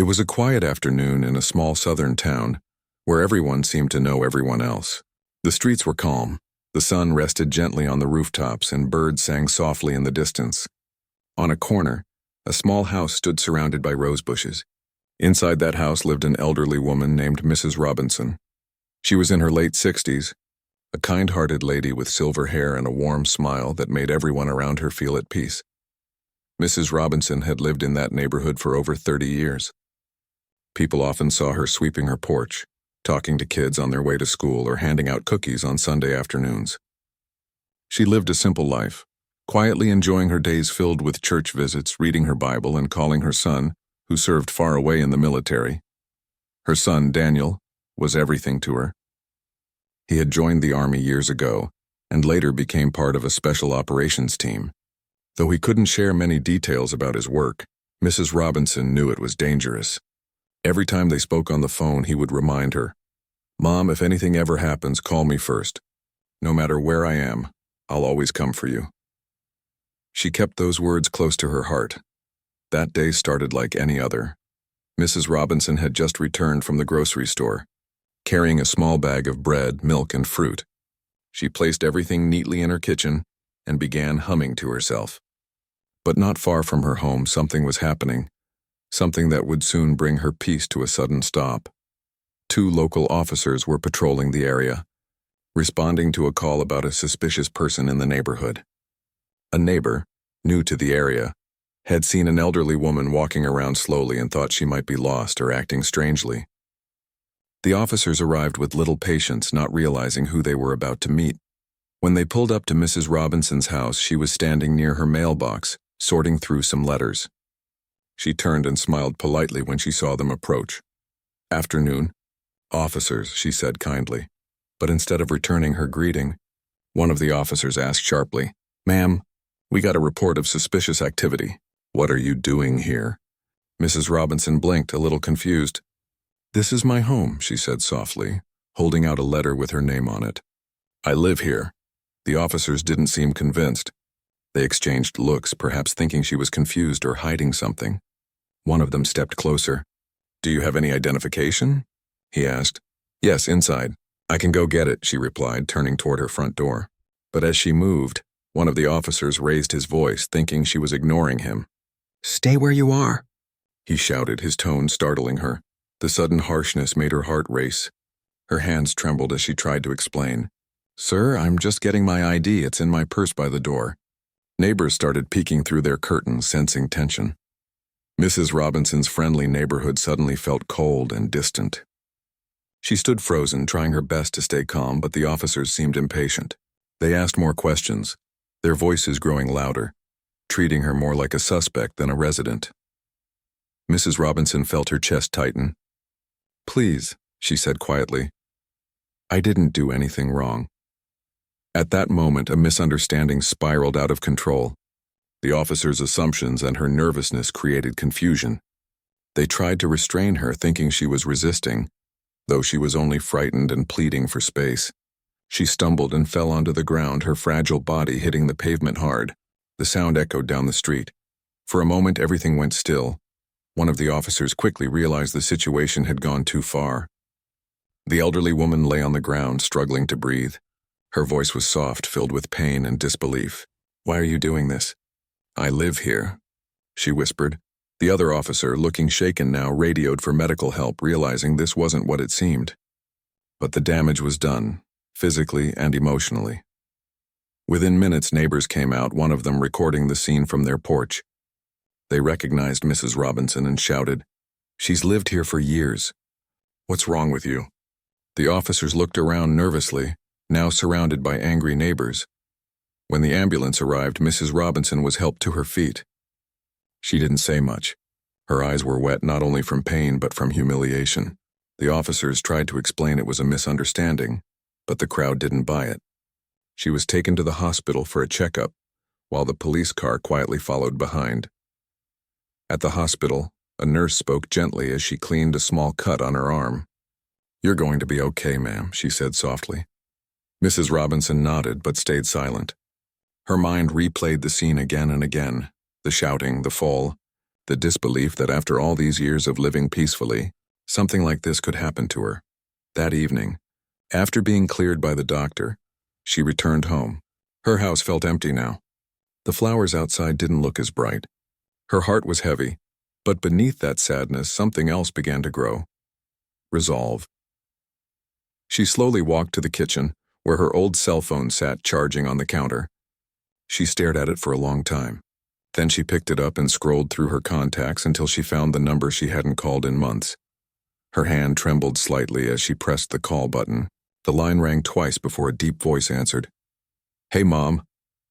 It was a quiet afternoon in a small southern town, where everyone seemed to know everyone else. The streets were calm, the sun rested gently on the rooftops, and birds sang softly in the distance. On a corner, a small house stood surrounded by rose bushes. Inside that house lived an elderly woman named Mrs. Robinson. She was in her late 60s, a kind-hearted lady with silver hair and a warm smile that made everyone around her feel at peace. Mrs. Robinson had lived in that neighborhood for over 30 years. People often saw her sweeping her porch, talking to kids on their way to school, or handing out cookies on Sunday afternoons. She lived a simple life, quietly enjoying her days filled with church visits, reading her Bible, and calling her son, who served far away in the military. Her son, Daniel, was everything to her. He had joined the Army years ago and later became part of a special operations team. Though he couldn't share many details about his work, Mrs. Robinson knew it was dangerous. Every time they spoke on the phone, he would remind her, "Mom, if anything ever happens, call me first. No matter where I am, I'll always come for you." She kept those words close to her heart. That day started like any other. Mrs. Robinson had just returned from the grocery store, carrying a small bag of bread, milk, and fruit. She placed everything neatly in her kitchen and began humming to herself. But not far from her home, something was happening, something that would soon bring her peace to a sudden stop. 2 local officers were patrolling the area, responding to a call about a suspicious person in the neighborhood. A neighbor, new to the area, had seen an elderly woman walking around slowly and thought she might be lost or acting strangely. The officers arrived with little patience, not realizing who they were about to meet. When they pulled up to Mrs. Robinson's house, she was standing near her mailbox, sorting through some letters. She turned and smiled politely when she saw them approach. "Afternoon, officers," she said kindly. But instead of returning her greeting, one of the officers asked sharply, "Ma'am, we got a report of suspicious activity. What are you doing here?" Mrs. Robinson blinked, a little confused. "This is my home," she said softly, holding out a letter with her name on it. "I live here." The officers didn't seem convinced. They exchanged looks, perhaps thinking she was confused or hiding something. One of them stepped closer. "Do you have any identification?" he asked. "Yes, inside. I can go get it," she replied, turning toward her front door. But as she moved, one of the officers raised his voice, thinking she was ignoring him. "Stay where you are," he shouted, his tone startling her. The sudden harshness made her heart race. Her hands trembled as she tried to explain. "Sir, I'm just getting my ID. It's in my purse by the door." Neighbors started peeking through their curtains, sensing tension. Mrs. Robinson's friendly neighborhood suddenly felt cold and distant. She stood frozen, trying her best to stay calm, but the officers seemed impatient. They asked more questions, their voices growing louder, treating her more like a suspect than a resident. Mrs. Robinson felt her chest tighten. "Please," she said quietly, "I didn't do anything wrong." At that moment, a misunderstanding spiraled out of control. The officer's assumptions and her nervousness created confusion. They tried to restrain her, thinking she was resisting, though she was only frightened and pleading for space. She stumbled and fell onto the ground, her fragile body hitting the pavement hard. The sound echoed down the street. For a moment, everything went still. One of the officers quickly realized the situation had gone too far. The elderly woman lay on the ground, struggling to breathe. Her voice was soft, filled with pain and disbelief. "Why are you doing this?" "I live here," she whispered. The other officer, looking shaken now, radioed for medical help, realizing this wasn't what it seemed. But the damage was done, physically and emotionally. Within minutes, neighbors came out, one of them recording the scene from their porch. They recognized Mrs. Robinson and shouted, "She's lived here for years. What's wrong with you?" The officers looked around nervously, now surrounded by angry neighbors. When the ambulance arrived, Mrs. Robinson was helped to her feet. She didn't say much. Her eyes were wet not only from pain but from humiliation. The officers tried to explain it was a misunderstanding, but the crowd didn't buy it. She was taken to the hospital for a checkup, while the police car quietly followed behind. At the hospital, a nurse spoke gently as she cleaned a small cut on her arm. "You're going to be okay, ma'am," she said softly. Mrs. Robinson nodded but stayed silent. Her mind replayed the scene again and again, the shouting, the fall, the disbelief that after all these years of living peacefully, something like this could happen to her. That evening, after being cleared by the doctor, she returned home. Her house felt empty now. The flowers outside didn't look as bright. Her heart was heavy, but beneath that sadness, something else began to grow. Resolve. She slowly walked to the kitchen, where her old cell phone sat charging on the counter. She stared at it for a long time. Then she picked it up and scrolled through her contacts until she found the number she hadn't called in months. Her hand trembled slightly as she pressed the call button. The line rang twice before a deep voice answered. "Hey, Mom,"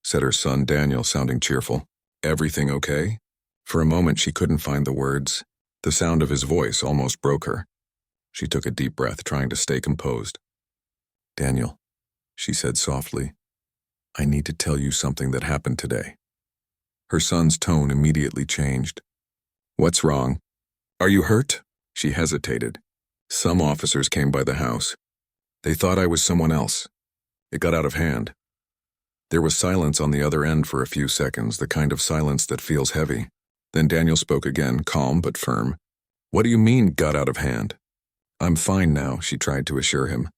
said her son Daniel, sounding cheerful. "Everything okay?" For a moment she couldn't find the words. The sound of his voice almost broke her. She took a deep breath, trying to stay composed. "Daniel," she said softly, "I need to tell you something that happened today." Her son's tone immediately changed. "What's wrong? Are you hurt?" She hesitated. "Some officers came by the house. They thought I was someone else. It got out of hand." There was silence on the other end for a few seconds, the kind of silence that feels heavy. Then Daniel spoke again, calm but firm. "What do you mean, got out of hand?" "I'm fine now," she tried to assure him.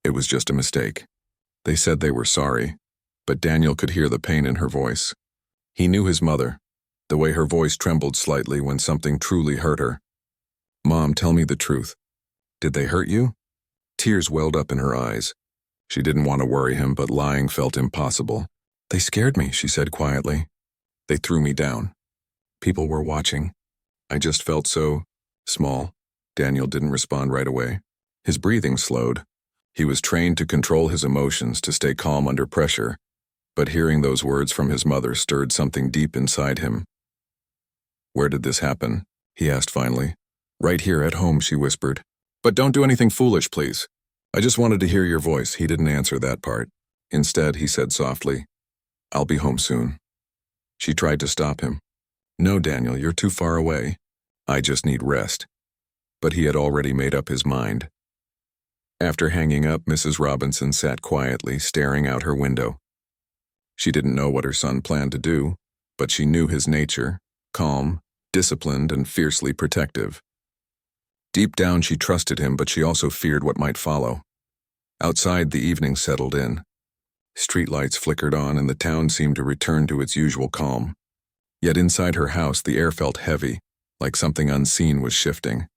"It was just a mistake." They said they were sorry, but Daniel could hear the pain in her voice. He knew his mother, the way her voice trembled slightly when something truly hurt her. "Mom, tell me the truth. Did they hurt you?" Tears welled up in her eyes. She didn't want to worry him, but lying felt impossible. "They scared me," she said quietly. "They threw me down. People were watching. I just felt so small." Daniel didn't respond right away. His breathing slowed. He was trained to control his emotions, to stay calm under pressure, but hearing those words from his mother stirred something deep inside him. "Where did this happen?" he asked finally. "Right here at home," she whispered. "But don't do anything foolish, please. I just wanted to hear your voice." He didn't answer that part. Instead, he said softly, "I'll be home soon." She tried to stop him. "No, Daniel, you're too far away. I just need rest." But he had already made up his mind. After hanging up, Mrs. Robinson sat quietly, staring out her window. She didn't know what her son planned to do, but she knew his nature, calm, disciplined, and fiercely protective. Deep down she trusted him, but she also feared what might follow. Outside, the evening settled in. Streetlights flickered on and the town seemed to return to its usual calm. Yet inside her house the air felt heavy, like something unseen was shifting.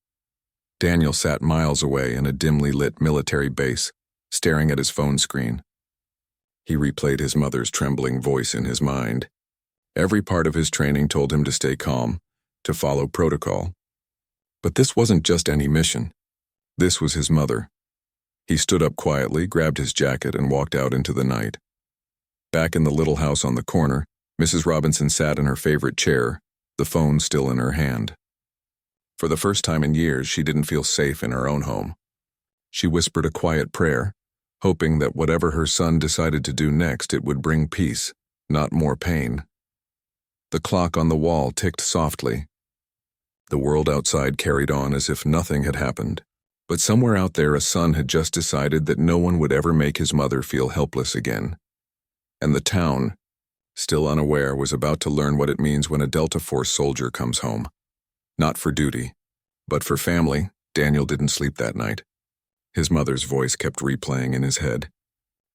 Daniel sat miles away in a dimly lit military base, staring at his phone screen. He replayed his mother's trembling voice in his mind. Every part of his training told him to stay calm, to follow protocol. But this wasn't just any mission. This was his mother. He stood up quietly, grabbed his jacket, and walked out into the night. Back in the little house on the corner, Mrs. Robinson sat in her favorite chair, the phone still in her hand. For the first time in years, she didn't feel safe in her own home. She whispered a quiet prayer, hoping that whatever her son decided to do next, it would bring peace, not more pain. The clock on the wall ticked softly. The world outside carried on as if nothing had happened. But somewhere out there, a son had just decided that no one would ever make his mother feel helpless again. And the town, still unaware, was about to learn what it means when a Delta Force soldier comes home. Not for duty, but for family. Daniel didn't sleep that night. His mother's voice kept replaying in his head.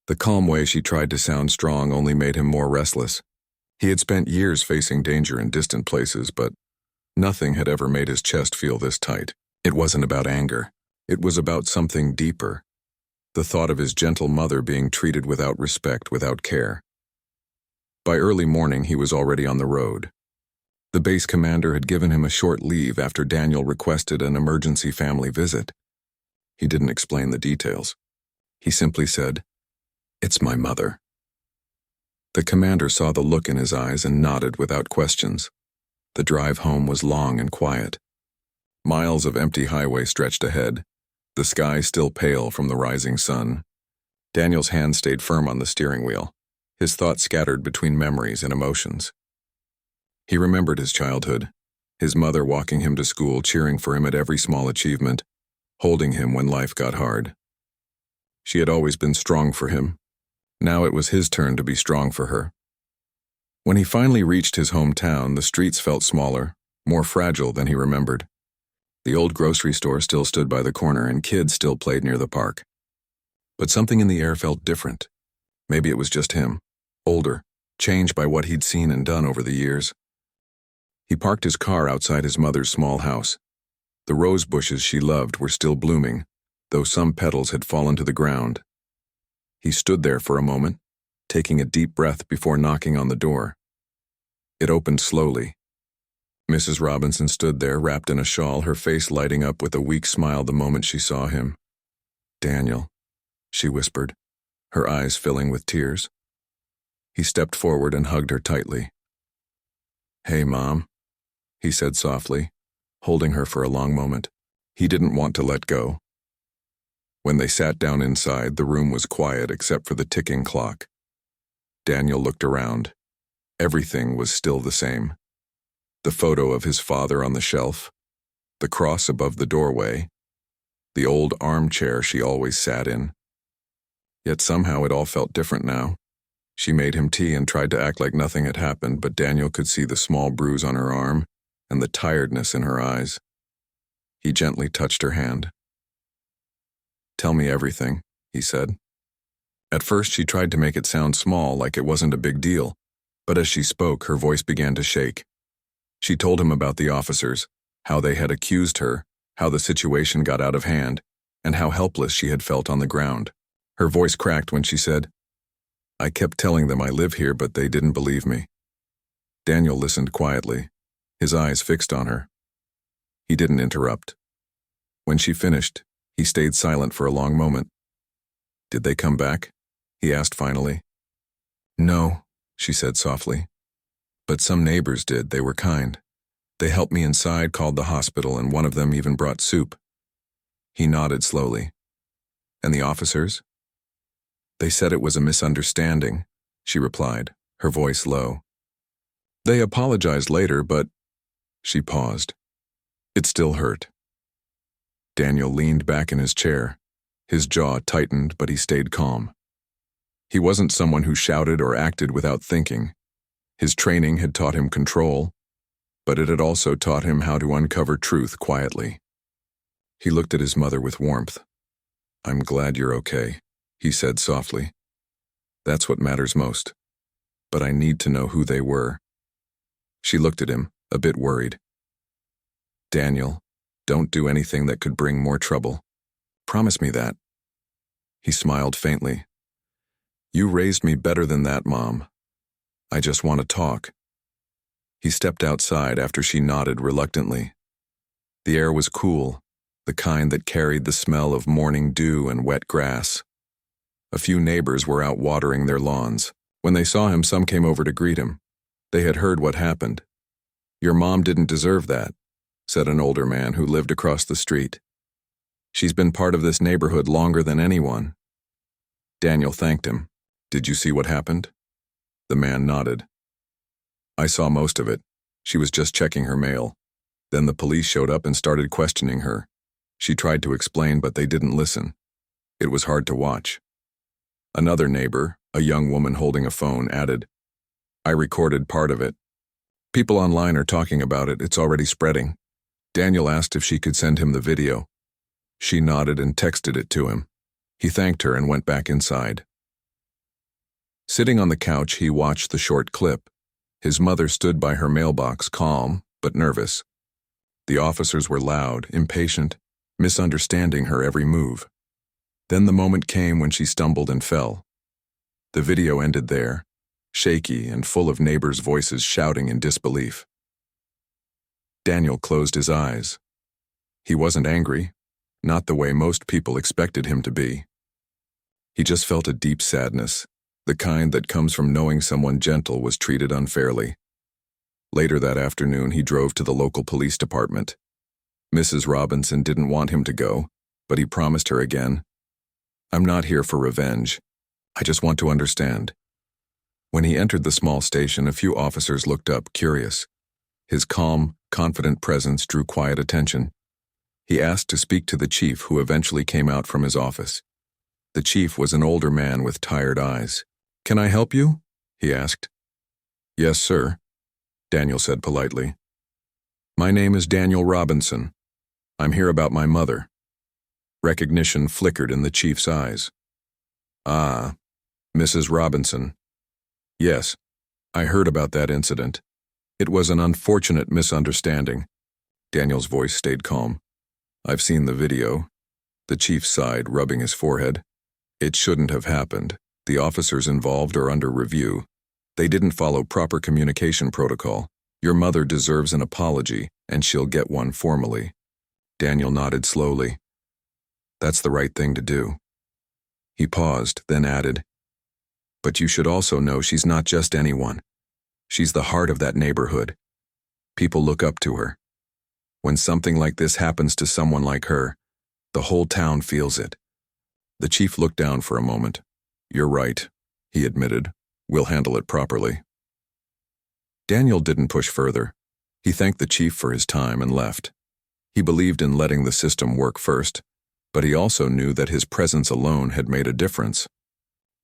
The calm way she tried to sound strong only made him more restless. He had spent years facing danger in distant places, but nothing had ever made his chest feel this tight. It wasn't about anger. It was about something deeper. The thought of his gentle mother being treated without respect, without care. By early morning, he was already on the road. The base commander had given him a short leave after Daniel requested an emergency family visit. He didn't explain the details. He simply said, "It's my mother." The commander saw the look in his eyes and nodded without questions. The drive home was long and quiet. Miles of empty highway stretched ahead, the sky still pale from the rising sun. Daniel's hand stayed firm on the steering wheel, his thoughts scattered between memories and emotions. He remembered his childhood, his mother walking him to school, cheering for him at every small achievement, holding him when life got hard. She had always been strong for him. Now it was his turn to be strong for her. When he finally reached his hometown, the streets felt smaller, more fragile than he remembered. The old grocery store still stood by the corner and kids still played near the park. But something in the air felt different. Maybe it was just him, older, changed by what he'd seen and done over the years. He parked his car outside his mother's small house. The rose bushes she loved were still blooming, though some petals had fallen to the ground. He stood there for a moment, taking a deep breath before knocking on the door. It opened slowly. Mrs. Robinson stood there, wrapped in a shawl, her face lighting up with a weak smile the moment she saw him. "Daniel," she whispered, her eyes filling with tears. He stepped forward and hugged her tightly. "Hey, Mom," he said softly, holding her for a long moment. He didn't want to let go. When they sat down inside, the room was quiet except for the ticking clock. Daniel looked around. Everything was still the same. The photo of his father on the shelf, the cross above the doorway, the old armchair she always sat in. Yet somehow it all felt different now. She made him tea and tried to act like nothing had happened, but Daniel could see the small bruise on her arm and the tiredness in her eyes. He gently touched her hand. "Tell me everything," he said. At first she tried to make it sound small, like it wasn't a big deal, but as she spoke, her voice began to shake. She told him about the officers, how they had accused her, how the situation got out of hand, and how helpless she had felt on the ground. Her voice cracked when she said, "I kept telling them I live here, but they didn't believe me." Daniel listened quietly, his eyes fixed on her. He didn't interrupt. When she finished, he stayed silent for a long moment. "Did they come back?" he asked finally. "No," she said softly. "But some neighbors did. They were kind. They helped me inside, called the hospital, and one of them even brought soup." He nodded slowly. "And the officers?" "They said it was a misunderstanding," she replied, her voice low. "They apologized later, but—" She paused. It still hurt. Daniel leaned back in his chair. His jaw tightened, but he stayed calm. He wasn't someone who shouted or acted without thinking. His training had taught him control, but it had also taught him how to uncover truth quietly. He looked at his mother with warmth. "I'm glad you're okay," he said softly. "That's what matters most. But I need to know who they were." She looked at him, a bit worried. "Daniel, don't do anything that could bring more trouble. Promise me that." He smiled faintly. "You raised me better than that, Mom. I just want to talk." He stepped outside after she nodded reluctantly. The air was cool, the kind that carried the smell of morning dew and wet grass. A few neighbors were out watering their lawns. When they saw him, some came over to greet him. They had heard what happened. "Your mom didn't deserve that," said an older man who lived across the street. "She's been part of this neighborhood longer than anyone." Daniel thanked him. "Did you see what happened?" The man nodded. "I saw most of it. She was just checking her mail. Then the police showed up and started questioning her. She tried to explain, but they didn't listen. It was hard to watch." Another neighbor, a young woman holding a phone, added, "I recorded part of it. People online are talking about it. It's already spreading." Daniel asked if she could send him the video. She nodded and texted it to him. He thanked her and went back inside. Sitting on the couch, he watched the short clip. His mother stood by her mailbox, calm but nervous. The officers were loud, impatient, misunderstanding her every move. Then the moment came when she stumbled and fell. The video ended there, shaky and full of neighbors' voices shouting in disbelief. Daniel closed his eyes. He wasn't angry, not the way most people expected him to be. He just felt a deep sadness, the kind that comes from knowing someone gentle was treated unfairly. Later that afternoon, he drove to the local police department. Mrs. Robinson didn't want him to go, but he promised her again, "I'm not here for revenge. I just want to understand." When he entered the small station, a few officers looked up, curious. His calm, confident presence drew quiet attention. He asked to speak to the chief, who eventually came out from his office. The chief was an older man with tired eyes. "Can I help you?" he asked. "Yes, sir," Daniel said politely. My name is Daniel Robinson. I'm here about my mother. Recognition flickered in the chief's eyes. Ah, Mrs. Robinson. Yes, I heard about that incident. It was an unfortunate misunderstanding. Daniel's voice stayed calm. I've seen the video. The chief sighed, rubbing his forehead. It shouldn't have happened. The officers involved are under review. They didn't follow proper communication protocol. Your mother deserves an apology, and she'll get one formally. Daniel nodded slowly. That's the right thing to do. He paused, then added, but you should also know she's not just anyone. She's the heart of that neighborhood. People look up to her. When something like this happens to someone like her, the whole town feels it. The chief looked down for a moment. You're right, he admitted. We'll handle it properly. Daniel didn't push further. He thanked the chief for his time and left. He believed in letting the system work first, but he also knew that his presence alone had made a difference.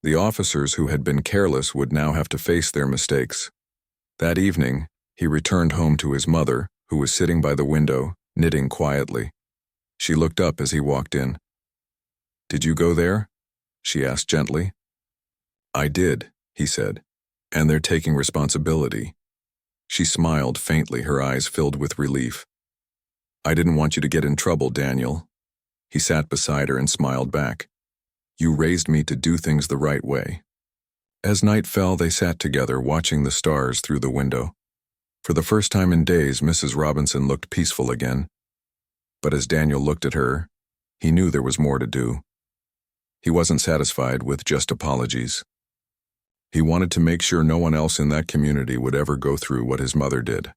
The officers who had been careless would now have to face their mistakes. That evening, he returned home to his mother, who was sitting by the window, knitting quietly. She looked up as he walked in. Did you go there? She asked gently. I did, he said, and they're taking responsibility. She smiled faintly, her eyes filled with relief. I didn't want you to get in trouble, Daniel. He sat beside her and smiled back. You raised me to do things the right way. As night fell, they sat together, watching the stars through the window. For the first time in days, Mrs. Robinson looked peaceful again. But as Daniel looked at her, he knew there was more to do. He wasn't satisfied with just apologies. He wanted to make sure no one else in that community would ever go through what his mother did.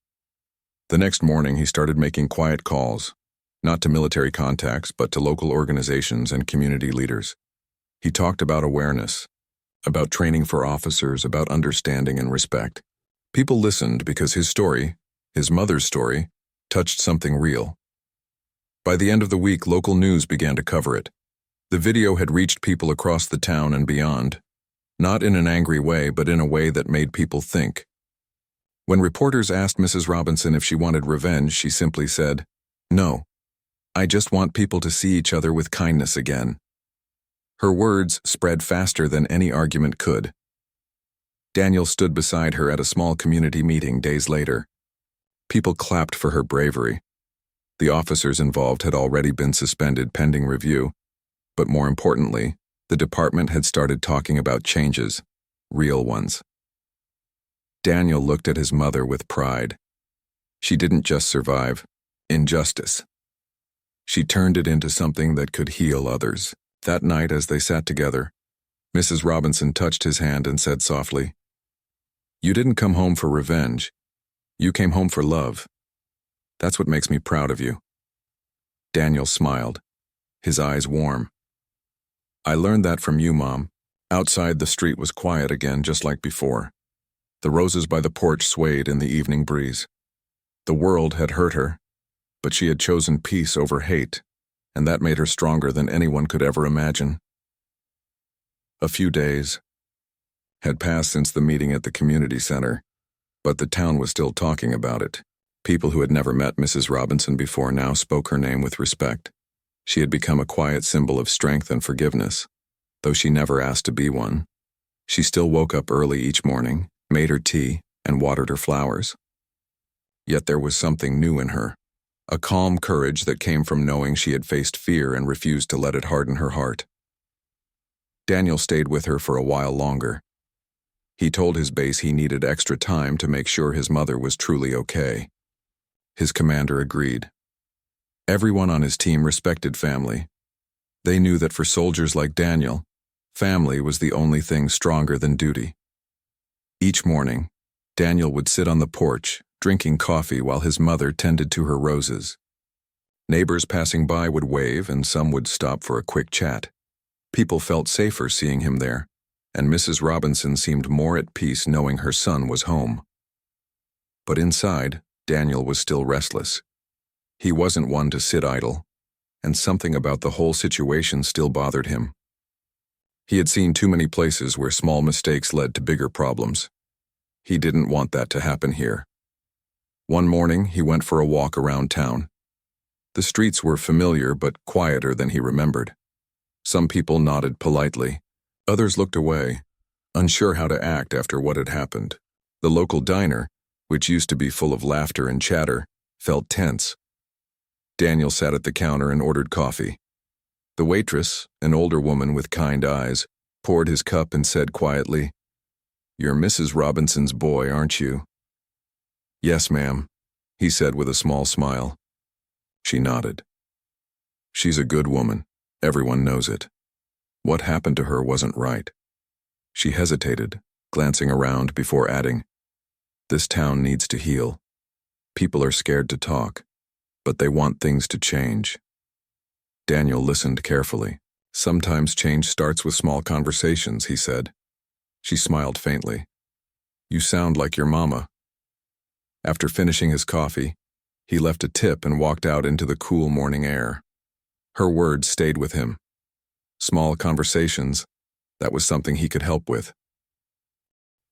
The next morning, he started making quiet calls, not to military contacts, but to local organizations and community leaders. He talked about awareness, about training for officers, about understanding and respect. People listened because his story, his mother's story, touched something real. By the end of the week, local news began to cover it. The video had reached people across the town and beyond, not in an angry way, but in a way that made people think. When reporters asked Mrs. Robinson if she wanted revenge, she simply said, "No, I just want people to see each other with kindness again." Her words spread faster than any argument could. Daniel stood beside her at a small community meeting days later. People clapped for her bravery. The officers involved had already been suspended pending review, but more importantly, the department had started talking about changes, real ones. Daniel looked at his mother with pride. She didn't just survive injustice. She turned it into something that could heal others. That night, as they sat together, Mrs. Robinson touched his hand and said softly, "You didn't come home for revenge. You came home for love. That's what makes me proud of you." Daniel smiled, his eyes warm. "I learned that from you, Mom." Outside, the street was quiet again, just like before. The roses by the porch swayed in the evening breeze. The world had hurt her, but she had chosen peace over hate, and that made her stronger than anyone could ever imagine. A few days had passed since the meeting at the community center, but the town was still talking about it. People who had never met Mrs. Robinson before now spoke her name with respect. She had become a quiet symbol of strength and forgiveness. Though she never asked to be one, she still woke up early each morning, made her tea, and watered her flowers. Yet there was something new in her, a calm courage that came from knowing she had faced fear and refused to let it harden her heart. Daniel stayed with her for a while longer. He told his base he needed extra time to make sure his mother was truly okay. His commander agreed. Everyone on his team respected family. They knew that for soldiers like Daniel, family was the only thing stronger than duty. Each morning, Daniel would sit on the porch, drinking coffee while his mother tended to her roses. Neighbors passing by would wave, and some would stop for a quick chat. People felt safer seeing him there, and Mrs. Robinson seemed more at peace knowing her son was home. But inside, Daniel was still restless. He wasn't one to sit idle, and something about the whole situation still bothered him. He had seen too many places where small mistakes led to bigger problems. He didn't want that to happen here. One morning, he went for a walk around town. The streets were familiar but quieter than he remembered. Some people nodded politely. Others looked away, unsure how to act after what had happened. The local diner, which used to be full of laughter and chatter, felt tense. Daniel sat at the counter and ordered coffee. The waitress, an older woman with kind eyes, poured his cup and said quietly, "You're Mrs. Robinson's boy, aren't you?" "Yes, ma'am," he said with a small smile. She nodded. "She's a good woman. Everyone knows it. What happened to her wasn't right." She hesitated, glancing around before adding, "This town needs to heal. People are scared to talk, but they want things to change." Daniel listened carefully. "Sometimes change starts with small conversations," he said. She smiled faintly. "You sound like your mama." After finishing his coffee, he left a tip and walked out into the cool morning air. Her words stayed with him. Small conversations, that was something he could help with.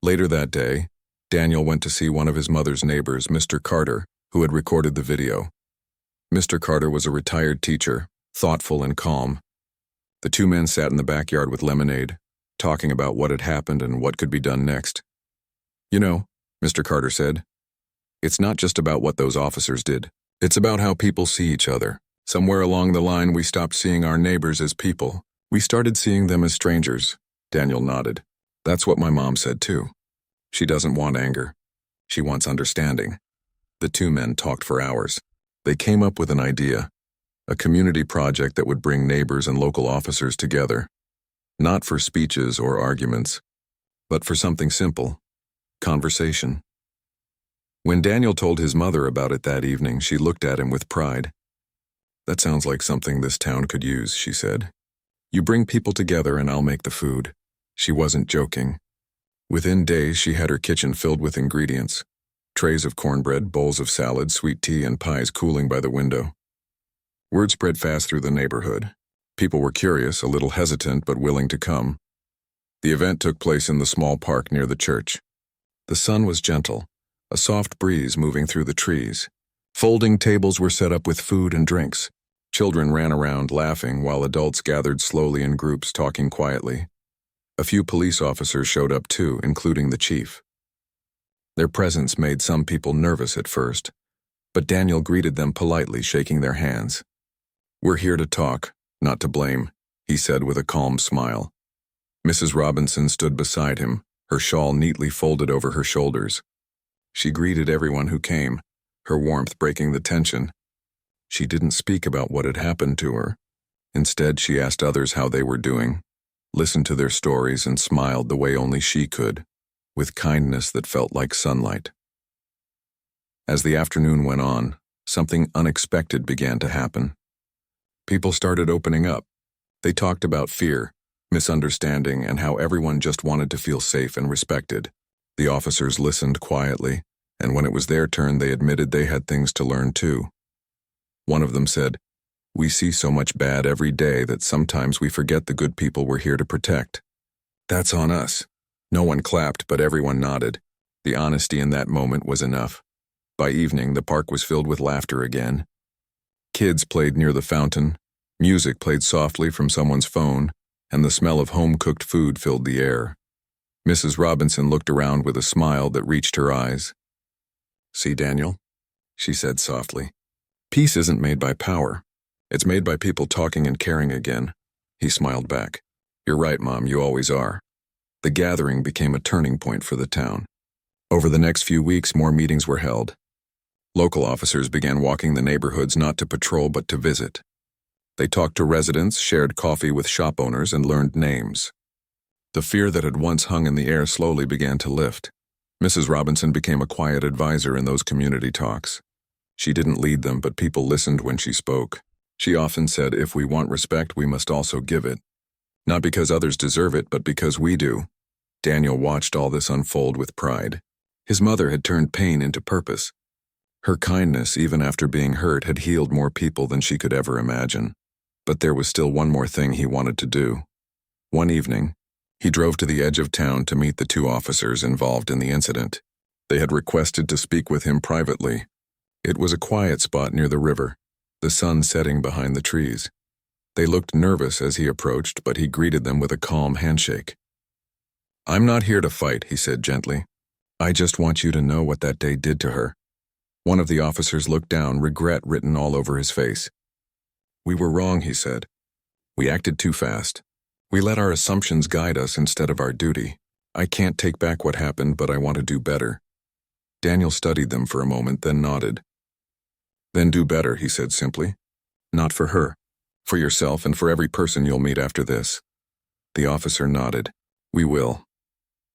Later that day, Daniel went to see one of his mother's neighbors, Mr. Carter, who had recorded the video. Mr. Carter was a retired teacher, thoughtful and calm. The two men sat in the backyard with lemonade, talking about what had happened and what could be done next. "You know," Mr. Carter said, "it's not just about what those officers did. It's about how people see each other. Somewhere along the line, we stopped seeing our neighbors as people. We started seeing them as strangers." Daniel nodded. "That's what my mom said too. She doesn't want anger. She wants understanding." The two men talked for hours. They came up with an idea, a community project that would bring neighbors and local officers together. Not for speeches or arguments, but for something simple: conversation. When Daniel told his mother about it that evening, she looked at him with pride. "That sounds like something this town could use," she said. "You bring people together and I'll make the food." She wasn't joking. Within days, she had her kitchen filled with ingredients: trays of cornbread, bowls of salad, sweet tea, and pies cooling by the window. Word spread fast through the neighborhood. People were curious, a little hesitant, but willing to come. The event took place in the small park near the church. The sun was gentle, a soft breeze moving through the trees. Folding tables were set up with food and drinks. Children ran around laughing while adults gathered slowly in groups talking quietly. A few police officers showed up too, including the chief. Their presence made some people nervous at first, but Daniel greeted them politely, shaking their hands. "We're here to talk, not to blame," he said with a calm smile. Mrs. Robinson stood beside him, her shawl neatly folded over her shoulders. She greeted everyone who came, her warmth breaking the tension. She didn't speak about what had happened to her. Instead, she asked others how they were doing, listened to their stories, and smiled the way only she could, with kindness that felt like sunlight. As the afternoon went on, something unexpected began to happen. People started opening up. They talked about fear, misunderstanding, and how everyone just wanted to feel safe and respected. The officers listened quietly, and when it was their turn, they admitted they had things to learn too. One of them said, "We see so much bad every day that sometimes we forget the good people we're here to protect. That's on us." No one clapped, but everyone nodded. The honesty in that moment was enough. By evening, the park was filled with laughter again. Kids played near the fountain, music played softly from someone's phone, and the smell of home-cooked food filled the air. Mrs. Robinson looked around with a smile that reached her eyes. "See, Daniel?" she said softly. "Peace isn't made by power. It's made by people talking and caring again." He smiled back. "You're right, Mom, you always are." The gathering became a turning point for the town. Over the next few weeks, more meetings were held. Local officers began walking the neighborhoods not to patrol but to visit. They talked to residents, shared coffee with shop owners, and learned names. The fear that had once hung in the air slowly began to lift. Mrs. Robinson became a quiet advisor in those community talks. She didn't lead them, but people listened when she spoke. She often said, "If we want respect, we must also give it. Not because others deserve it, but because we do." Daniel watched all this unfold with pride. His mother had turned pain into purpose. Her kindness, even after being hurt, had healed more people than she could ever imagine. But there was still one more thing he wanted to do. One evening, he drove to the edge of town to meet the two officers involved in the incident. They had requested to speak with him privately. It was a quiet spot near the river, the sun setting behind the trees. They looked nervous as he approached, but he greeted them with a calm handshake. "I'm not here to fight," he said gently. "I just want you to know what that day did to her." One of the officers looked down, regret written all over his face. "We were wrong," he said. "We acted too fast. We let our assumptions guide us instead of our duty. I can't take back what happened, but I want to do better." Daniel studied them for a moment, then nodded. "Then do better," he said simply. "Not for her. For yourself and for every person you'll meet after this." The officer nodded. "We will."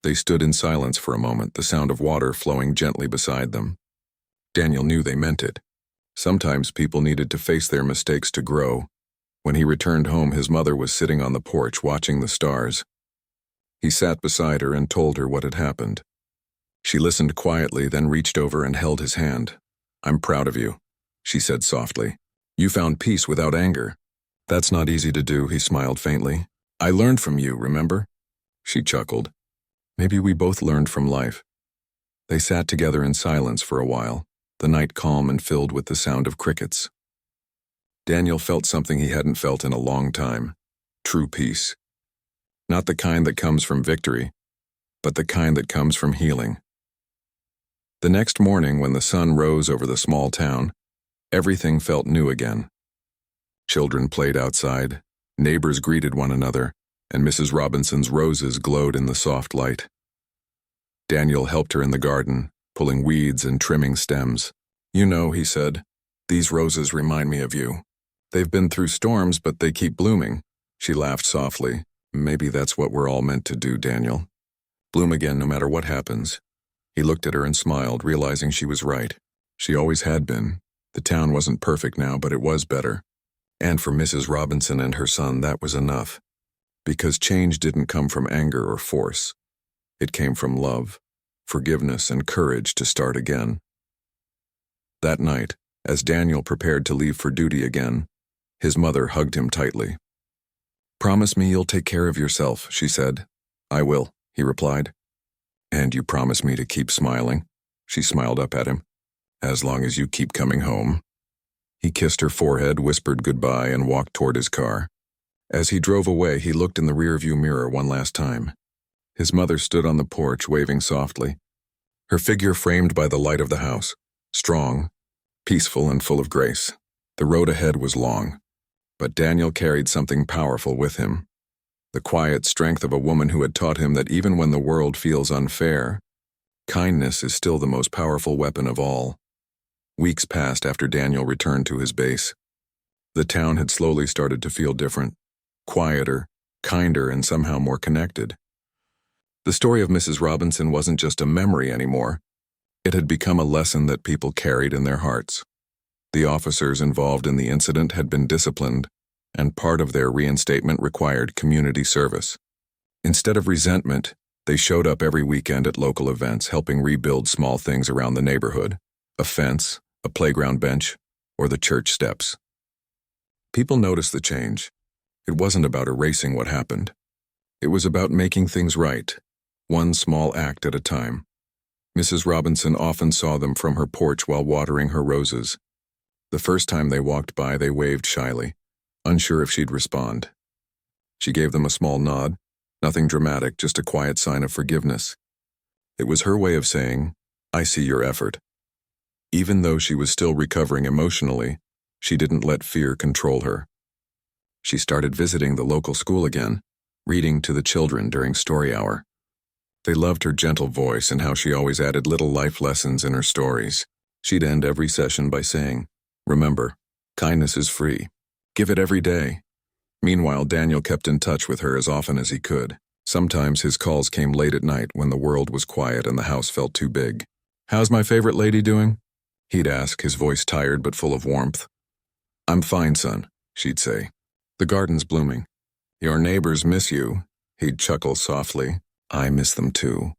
They stood in silence for a moment, the sound of water flowing gently beside them. Daniel knew they meant it. Sometimes people needed to face their mistakes to grow. When he returned home, his mother was sitting on the porch watching the stars. He sat beside her and told her what had happened. She listened quietly, then reached over and held his hand. "I'm proud of you," she said softly. "You found peace without anger." "That's not easy to do," he smiled faintly. "I learned from you, remember?" She chuckled. "Maybe we both learned from life." They sat together in silence for a while, the night calm and filled with the sound of crickets. Daniel felt something he hadn't felt in a long time. True peace. Not the kind that comes from victory, but the kind that comes from healing. The next morning, when the sun rose over the small town, everything felt new again. Children played outside, neighbors greeted one another, and Mrs. Robinson's roses glowed in the soft light. Daniel helped her in the garden, pulling weeds and trimming stems. "You know," he said, "these roses remind me of you. They've been through storms, but they keep blooming." She laughed softly. "Maybe that's what we're all meant to do, Daniel. Bloom again no matter what happens." He looked at her and smiled, realizing she was right. She always had been. The town wasn't perfect now, but it was better. And for Mrs. Robinson and her son, that was enough. Because change didn't come from anger or force. It came from love, forgiveness, and courage to start again. That night, as Daniel prepared to leave for duty again, his mother hugged him tightly. "Promise me you'll take care of yourself," she said. "I will," he replied. "And you promise me to keep smiling?" She smiled up at him. "As long as you keep coming home." He kissed her forehead, whispered goodbye, and walked toward his car. As he drove away, he looked in the rearview mirror one last time. His mother stood on the porch, waving softly. Her figure framed by the light of the house, strong, peaceful, and full of grace. The road ahead was long, but Daniel carried something powerful with him. The quiet strength of a woman who had taught him that even when the world feels unfair, kindness is still the most powerful weapon of all. Weeks passed after Daniel returned to his base. The town had slowly started to feel different, quieter, kinder, and somehow more connected. The story of Mrs. Robinson wasn't just a memory anymore. It had become a lesson that people carried in their hearts. The officers involved in the incident had been disciplined, and part of their reinstatement required community service. Instead of resentment, they showed up every weekend at local events, helping rebuild small things around the neighborhood: a fence, a playground bench, or the church steps. People noticed the change. It wasn't about erasing what happened. It was about making things right, one small act at a time. Mrs. Robinson often saw them from her porch while watering her roses. The first time they walked by, they waved shyly, unsure if she'd respond. She gave them a small nod, nothing dramatic, just a quiet sign of forgiveness. It was her way of saying, "I see your effort." Even though she was still recovering emotionally, she didn't let fear control her. She started visiting the local school again, reading to the children during story hour. They loved her gentle voice and how she always added little life lessons in her stories. She'd end every session by saying, "Remember, kindness is free. Give it every day." Meanwhile, Daniel kept in touch with her as often as he could. Sometimes his calls came late at night when the world was quiet and the house felt too big. "How's my favorite lady doing?" he'd ask, his voice tired but full of warmth. "I'm fine, son," she'd say. "The garden's blooming." "Your neighbors miss you," he'd chuckle softly. "I miss them too,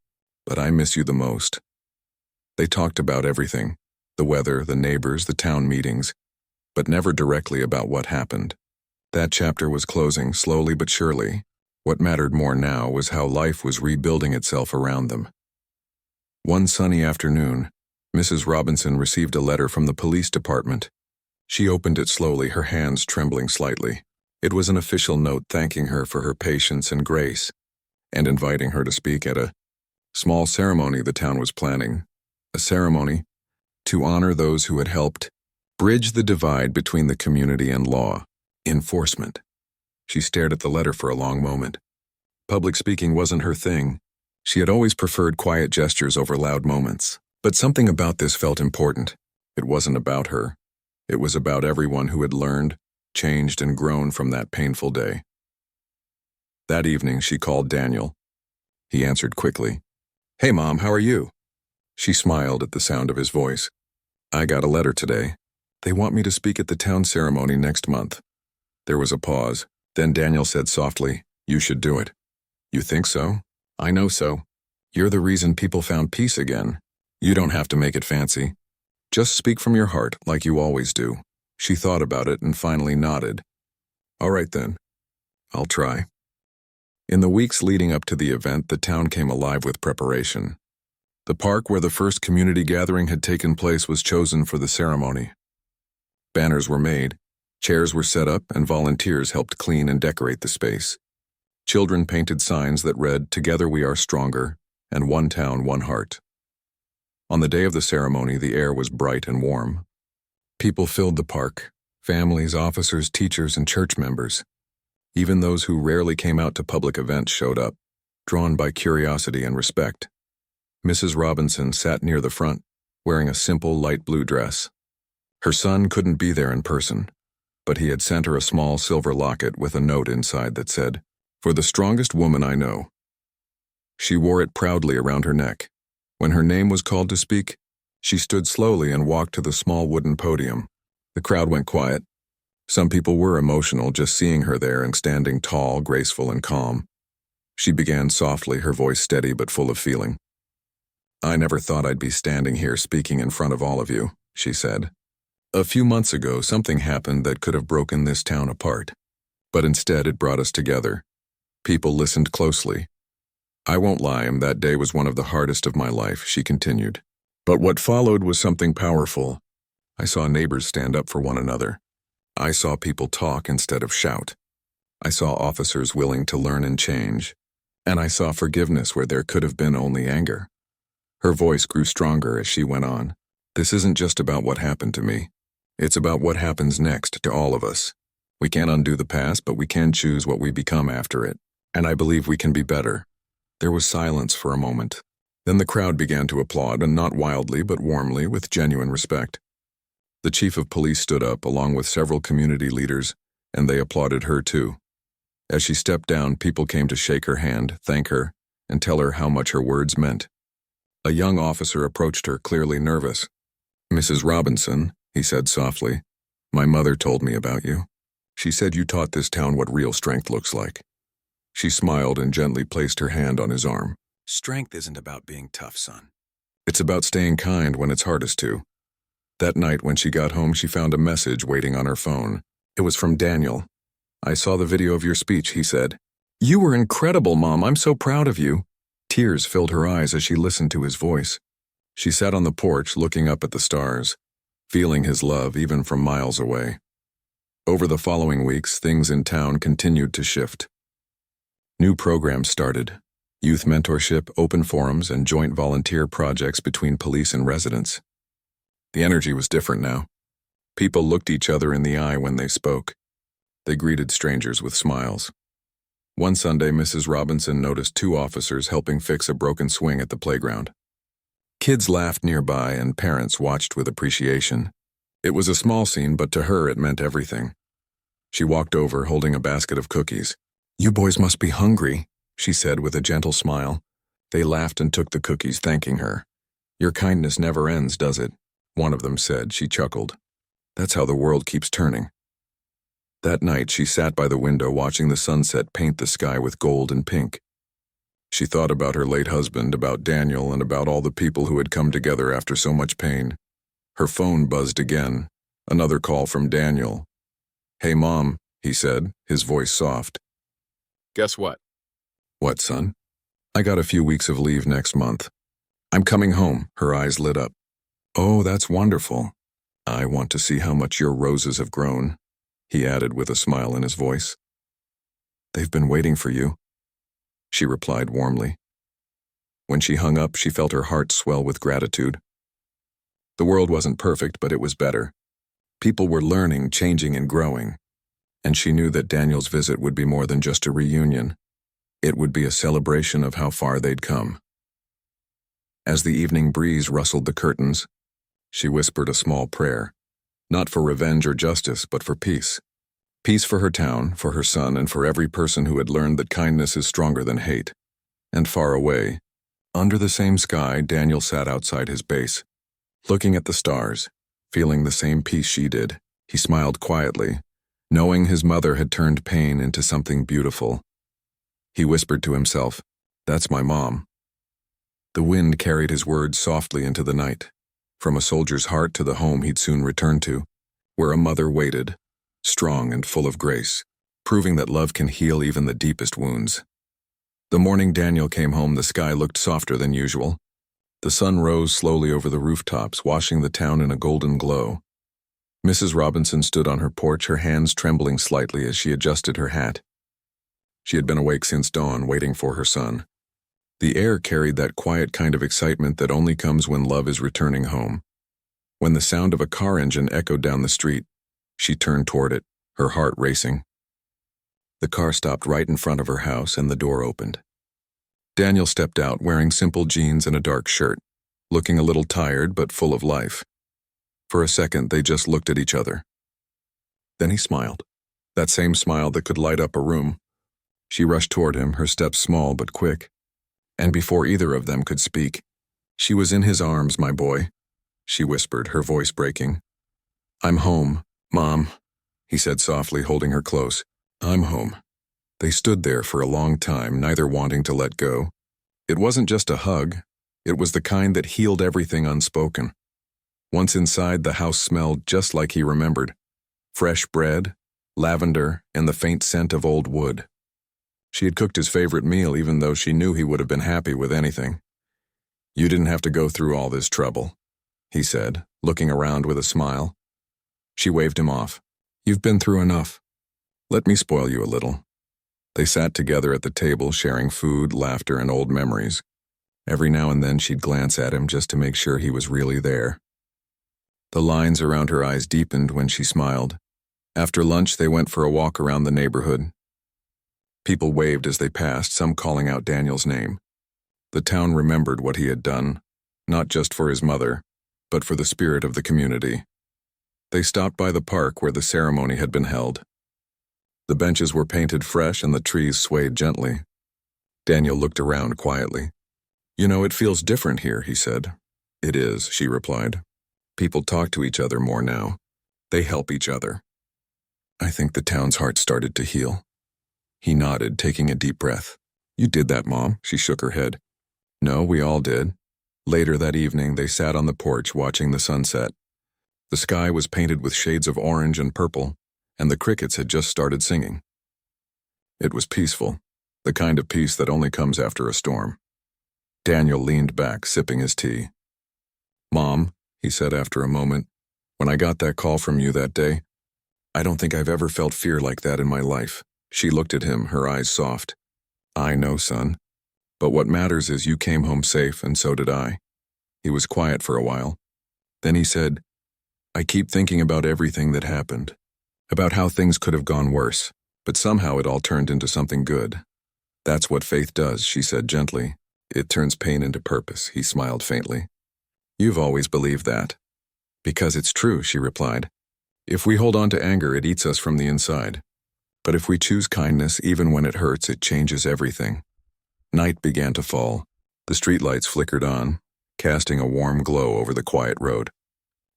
but I miss you the most." They talked about everything: the weather, the neighbors, the town meetings, but never directly about what happened. That chapter was closing, slowly but surely. What mattered more now was how life was rebuilding itself around them. One sunny afternoon, Mrs. Robinson received a letter from the police department. She opened it slowly, her hands trembling slightly. It was an official note thanking her for her patience and grace, and inviting her to speak at a small ceremony the town was planning. A ceremony to honor those who had helped bridge the divide between the community and law enforcement. She stared at the letter for a long moment. Public speaking wasn't her thing. She had always preferred quiet gestures over loud moments. But something about this felt important. It wasn't about her. It was about everyone who had learned, changed, and grown from that painful day. That evening, she called Daniel. He answered quickly. "Hey, Mom, how are you?" She smiled at the sound of his voice. "I got a letter today. They want me to speak at the town ceremony next month." There was a pause. Then Daniel said softly, "You should do it." "You think so?" "I know so. You're the reason people found peace again. You don't have to make it fancy. Just speak from your heart like you always do." She thought about it and finally nodded. "All right then. I'll try." In the weeks leading up to the event, the town came alive with preparation. The park where the first community gathering had taken place was chosen for the ceremony. Banners were made, chairs were set up, and volunteers helped clean and decorate the space. Children painted signs that read, "Together we are stronger," and "One town, one heart." On the day of the ceremony, the air was bright and warm. People filled the park, families, officers, teachers, and church members. Even those who rarely came out to public events showed up, drawn by curiosity and respect. Mrs. Robinson sat near the front, wearing a simple light blue dress. Her son couldn't be there in person, but he had sent her a small silver locket with a note inside that said, "For the strongest woman I know." She wore it proudly around her neck. When her name was called to speak, she stood slowly and walked to the small wooden podium. The crowd went quiet. Some people were emotional just seeing her there and standing tall, graceful, and calm. She began softly, her voice steady but full of feeling. "I never thought I'd be standing here speaking in front of all of you," she said. "A few months ago, something happened that could have broken this town apart. But instead, it brought us together. People listened closely. I won't lie, that day was one of the hardest of my life," she continued. "But what followed was something powerful. I saw neighbors stand up for one another. I saw people talk instead of shout. I saw officers willing to learn and change. And I saw forgiveness where there could have been only anger." Her voice grew stronger as she went on. "This isn't just about what happened to me. It's about what happens next to all of us. We can't undo the past, but we can choose what we become after it. And I believe we can be better." There was silence for a moment. Then the crowd began to applaud, and not wildly but warmly, with genuine respect. The chief of police stood up, along with several community leaders, and they applauded her too. As she stepped down, people came to shake her hand, thank her, and tell her how much her words meant. A young officer approached her, clearly nervous. "Mrs. Robinson," he said softly, "my mother told me about you. She said you taught this town what real strength looks like." She smiled and gently placed her hand on his arm. "Strength isn't about being tough, son. It's about staying kind when it's hardest to." That night when she got home, she found a message waiting on her phone. It was from Daniel. "I saw the video of your speech," he said. "You were incredible, Mom. I'm so proud of you." Tears filled her eyes as she listened to his voice. She sat on the porch looking up at the stars, feeling his love even from miles away. Over the following weeks, things in town continued to shift. New programs started: youth mentorship, open forums, and joint volunteer projects between police and residents. The energy was different now. People looked each other in the eye when they spoke. They greeted strangers with smiles. One Sunday, Mrs. Robinson noticed two officers helping fix a broken swing at the playground. Kids laughed nearby, and parents watched with appreciation. It was a small scene, but to her it meant everything. She walked over, holding a basket of cookies. "You boys must be hungry," she said with a gentle smile. They laughed and took the cookies, thanking her. "Your kindness never ends, does it?" one of them said. She chuckled. "That's how the world keeps turning." That night, she sat by the window watching the sunset paint the sky with gold and pink. She thought about her late husband, about Daniel, and about all the people who had come together after so much pain. Her phone buzzed again. Another call from Daniel. "Hey, Mom," he said, his voice soft. Guess what? "What, son?" "I got a few weeks of leave next month. I'm coming home. Her eyes lit up. Oh, that's wonderful. I want to see how much your roses have grown, he added with a smile in his voice. They've been waiting for you, she replied warmly. When she hung up, she felt her heart swell with gratitude. The world wasn't perfect, but it was better. People were learning, changing, and growing, and she knew that Daniel's visit would be more than just a reunion. It would be a celebration of how far they'd come. As the evening breeze rustled the curtains, she whispered a small prayer, not for revenge or justice, but for peace. Peace for her town, for her son, and for every person who had learned that kindness is stronger than hate. And far away, under the same sky, Daniel sat outside his base, looking at the stars, feeling the same peace she did. He smiled quietly, knowing his mother had turned pain into something beautiful. He whispered to himself, "That's my mom." The wind carried his words softly into the night, from a soldier's heart to the home he'd soon return to, where a mother waited, strong and full of grace, proving that love can heal even the deepest wounds. The morning Daniel came home, the sky looked softer than usual. The sun rose slowly over the rooftops, washing the town in a golden glow. Mrs. Robinson stood on her porch, her hands trembling slightly as she adjusted her hat. She had been awake since dawn, waiting for her son. The air carried that quiet kind of excitement that only comes when love is returning home. When the sound of a car engine echoed down the street, she turned toward it, her heart racing. The car stopped right in front of her house and the door opened. Daniel stepped out wearing simple jeans and a dark shirt, looking a little tired but full of life. For a second, they just looked at each other. Then he smiled, that same smile that could light up a room. She rushed toward him, her steps small but quick. And before either of them could speak, she was in his arms. "My boy," she whispered, her voice breaking. "I'm home, Mom," he said softly, holding her close. "I'm home." They stood there for a long time, neither wanting to let go. It wasn't just a hug. It was the kind that healed everything unspoken. Once inside, the house smelled just like he remembered. Fresh bread, lavender, and the faint scent of old wood. She had cooked his favorite meal, even though she knew he would have been happy with anything. "You didn't have to go through all this trouble," he said, looking around with a smile. She waved him off. "You've been through enough. Let me spoil you a little." They sat together at the table, sharing food, laughter, and old memories. Every now and then she'd glance at him just to make sure he was really there. The lines around her eyes deepened when she smiled. After lunch, they went for a walk around the neighborhood. People waved as they passed, some calling out Daniel's name. The town remembered what he had done, not just for his mother, but for the spirit of the community. They stopped by the park where the ceremony had been held. The benches were painted fresh and the trees swayed gently. Daniel looked around quietly. "You know, it feels different here," he said. "It is," she replied. "People talk to each other more now. They help each other." "I think the town's heart started to heal." He nodded, taking a deep breath. "You did that, Mom," she shook her head. "No, we all did." Later that evening, they sat on the porch watching the sunset. The sky was painted with shades of orange and purple, and the crickets had just started singing. It was peaceful, the kind of peace that only comes after a storm. Daniel leaned back, sipping his tea. "Mom," he said after a moment, "when I got that call from you that day, I don't think I've ever felt fear like that in my life." She looked at him, her eyes soft. "I know, son. But what matters is you came home safe, and so did I." He was quiet for a while. Then he said, "I keep thinking about everything that happened, about how things could have gone worse, but somehow it all turned into something good. That's what faith does," she said gently. "It turns pain into purpose," he smiled faintly. "You've always believed that." "Because it's true," she replied. "If we hold on to anger, it eats us from the inside. But if we choose kindness, even when it hurts, it changes everything." Night began to fall. The streetlights flickered on, casting a warm glow over the quiet road.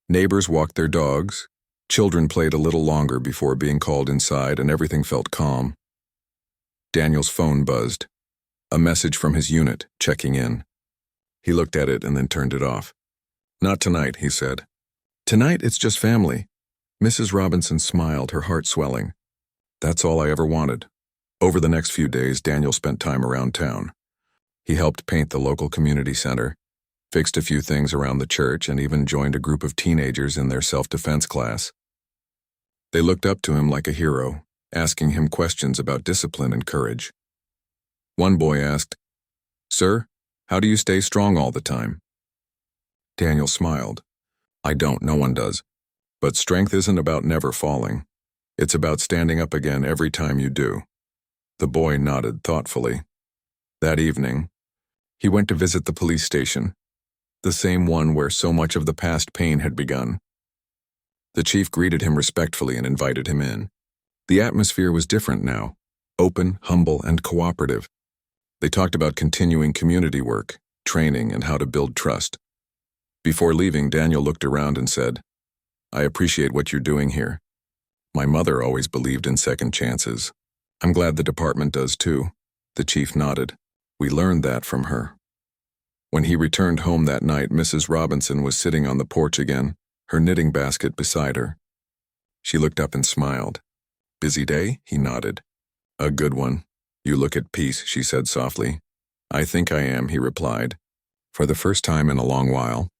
Neighbors walked their dogs. Children played a little longer before being called inside, and everything felt calm. Daniel's phone buzzed. A message from his unit, checking in. He looked at it and then turned it off. "Not tonight," he said. "Tonight, it's just family." Mrs. Robinson smiled, her heart swelling. "That's all I ever wanted." Over the next few days, Daniel spent time around town. He helped paint the local community center, fixed a few things around the church, and even joined a group of teenagers in their self-defense class. They looked up to him like a hero, asking him questions about discipline and courage. One boy asked, "Sir, how do you stay strong all the time?" Daniel smiled. "I don't, no one does. But strength isn't about never falling. It's about standing up again every time you do." The boy nodded thoughtfully. That evening, he went to visit the police station, the same one where so much of the past pain had begun. The chief greeted him respectfully and invited him in. The atmosphere was different now, open, humble, and cooperative. They talked about continuing community work, training, and how to build trust. Before leaving, Daniel looked around and said, "I appreciate what you're doing here. My mother always believed in second chances. I'm glad the department does too." The chief nodded. "We learned that from her." When he returned home that night, Mrs. Robinson was sitting on the porch again, her knitting basket beside her. She looked up and smiled. "Busy day?" He nodded. "A good one. You look at peace," she said softly. "I think I am," he replied. For the first time in a long while,